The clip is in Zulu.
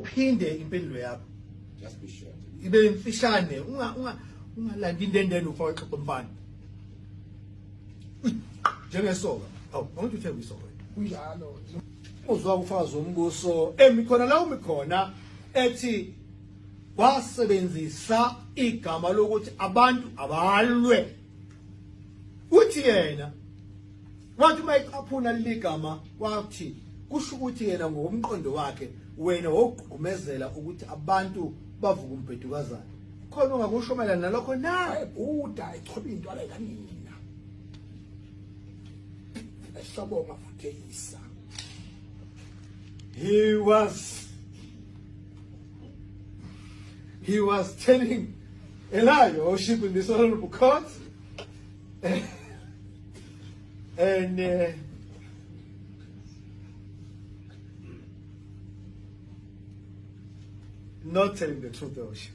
uphinde impendulo yakho Just be sure. ibe mfishane ungalandi indendene ufake exoxa mfana njengesoka awuthi uthemba isoka Kunjalo. uzwa ufazi wombuso emikhona la umikhona ethi wasebenzisa igama lokuthi abantu abalwe uthi yena wathi mayiqaphuna ligama wathi kusho ukuthi yena ngokomqondo wakhe wena wogqumezela ukuthi abantu bavuka umbhedukazana khona ungakusho mayelana nalokho na Ayibhuda ichoba into ala kanina. Esabonga futhi isa. he was telling a lie, your worship, in this honorable court, and not telling the truth, your worship.